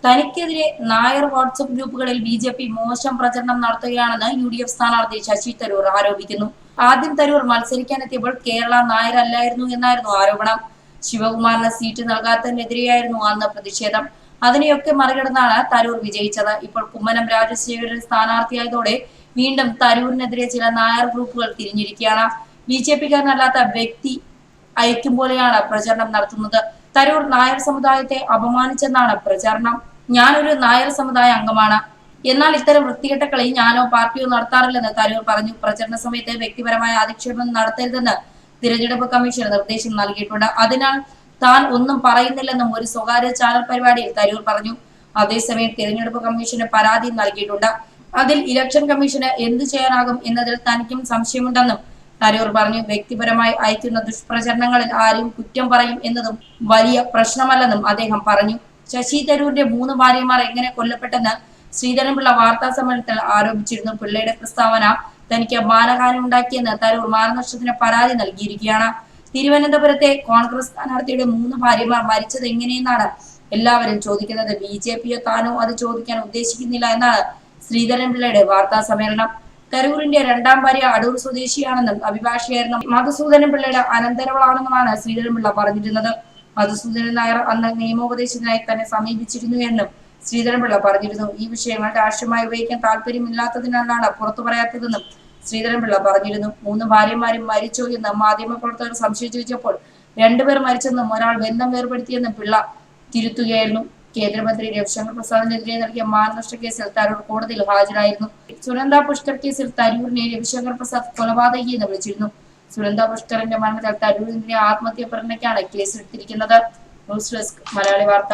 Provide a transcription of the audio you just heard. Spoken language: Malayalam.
തനിക്കെതിരെ നായർ വാട്സ്ആപ്പ് ഗ്രൂപ്പുകളിൽ ബി.ജെ.പി മോശം പ്രചരണം നടത്തുകയാണെന്ന് യു.ഡി.എഫ് സ്ഥാനാർത്ഥി ശശി തരൂർ ആരോപിക്കുന്നു. ആദ്യം തരൂർ മത്സരിക്കാനെത്തിയപ്പോൾ കേരള നായർ അല്ലായിരുന്നു എന്നായിരുന്നു ആരോപണം. ശിവകുമാറിന് സീറ്റ് നൽകാത്തതിനെതിരെയായിരുന്നു അന്ന് പ്രതിഷേധം. അതിനെയൊക്കെ മറികടന്നാണ് തരൂർ വിജയിച്ചത്. ഇപ്പോൾ കുമ്മനം രാജശേഖരൻ സ്ഥാനാർത്ഥിയായതോടെ വീണ്ടും തരൂരിനെതിരെ ചില നായർ ഗ്രൂപ്പുകൾ തിരിഞ്ഞിരിക്കുകയാണ്. ബി.ജെ.പിക്കാരനല്ലാത്ത വ്യക്തി അയക്കും പോലെയാണ് പ്രചരണം നടത്തുന്നത്. തരൂർ നായർ സമുദായത്തെ അപമാനിച്ചെന്നാണ് പ്രചാരണം. ഞാനൊരു നായർ സമുദായ അംഗമാണ്, എന്നാൽ ഇത്തരം വൃത്തികെട്ട കളി ഞാനോ പാർട്ടിയോ നടത്താറില്ലെന്ന് തരൂർ പറഞ്ഞു. പ്രചരണ സമയത്ത് വ്യക്തിപരമായ അധിക്ഷേപം നടത്തരുതെന്ന് തിരഞ്ഞെടുപ്പ് കമ്മീഷൻ നിർദ്ദേശം നൽകിയിട്ടുണ്ട്. അതിനാൽ താൻ ഒന്നും പറയുന്നില്ലെന്നും ഒരു സ്വകാര്യ ചാനൽ പരിപാടിയിൽ തരൂർ പറഞ്ഞു. അതേസമയം തിരഞ്ഞെടുപ്പ് കമ്മീഷന് പരാതി നൽകിയിട്ടുണ്ട്. അതിൽ ഇലക്ഷൻ കമ്മീഷന് എന്തു ചെയ്യാനാകും എന്നതിൽ തനിക്കും സംശയമുണ്ടെന്നും തരൂർ പറഞ്ഞു. വ്യക്തിപരമായി അയക്കുന്ന ദുഷ്പ്രചരണങ്ങളിൽ ആരും കുറ്റം പറയും എന്നതും വലിയ പ്രശ്നമല്ലെന്നും അദ്ദേഹം പറഞ്ഞു. ശശി തരൂരിന്റെ 3 ഭാര്യമാർ എങ്ങനെ കൊല്ലപ്പെട്ടെന്ന് ശ്രീധരൻപിള്ള വാർത്താ സമ്മേളനത്തിൽ ആരോപിച്ചിരുന്നു. പിള്ളയുടെ പ്രസ്താവന തനിക്ക് മാനഹാനി ഉണ്ടാക്കിയെന്ന് തരൂർ മാനനഷ്ടത്തിന് പരാതി നൽകിയിരിക്കുകയാണ്. തിരുവനന്തപുരത്തെ കോൺഗ്രസ് സ്ഥാനാർത്ഥിയുടെ 3 ഭാര്യമാർ മരിച്ചത് എങ്ങനെയെന്നാണ് എല്ലാവരും ചോദിക്കുന്നത്. ബി.ജെ.പിയോ താനോ അത് ചോദിക്കാൻ ഉദ്ദേശിക്കുന്നില്ല എന്നാണ് ശ്രീധരൻപിള്ളയുടെ വാർത്താ സമ്മേളനം. തരൂരിന്റെ 2ാം ഭാര്യ അടൂർ സ്വദേശിയാണെന്നും അഭിഭാഷകയായിരുന്ന മധുസൂദനൻ പിള്ളയുടെ അനന്തരവളാണെന്നുമാണ് ശ്രീധരൻപിള്ള പറഞ്ഞിരുന്നത്. മധുസൂദനൻ നായർ അന്ന് നിയമോപദേശത്തിനായി തന്നെ സമീപിച്ചിരുന്നു എന്നും ശ്രീധരൻപിള്ള പറഞ്ഞിരുന്നു. ഈ വിഷയങ്ങൾ രാഷ്ട്രീയമായി ഉപയോഗിക്കാൻ താല്പര്യമില്ലാത്തതിനാലാണ് പുറത്തു പറയാത്തതെന്നും ശ്രീധരൻപിള്ള പറഞ്ഞിരുന്നു. 3 ഭാര്യമാരും മരിച്ചോ എന്ന് മാധ്യമപ്രവർത്തകർ സംശയം ചോദിച്ചപ്പോൾ 2 പേർ മരിച്ചെന്നും ഒരാൾ ബന്ധം വേർപെടുത്തിയെന്നും പിള്ള തിരുത്തുകയായിരുന്നു. കേന്ദ്രമന്ത്രി രവിശങ്കർ പ്രസാദിനെതിരെ നൽകിയ മാനനഷ്ട കേസിൽ തരൂർ കോടതിയിൽ ഹാജരായിരുന്നു. സുനന്ദ പുഷ്കർ കേസിൽ തരൂരിനെ രവിശങ്കർ പ്രസാദ് കൊലപാതകി എന്ന് വിളിച്ചിരുന്നു. സുനന്ദ പുഷ്കറിന്റെ മരണത്തിൽ തരൂരിനെതിരെ ആത്മഹത്യാ പ്രേരണയ്ക്കാണ് കേസെടുത്തിരിക്കുന്നത്. ന്യൂസ് ഡെസ്ക് മലയാളി വാർത്ത.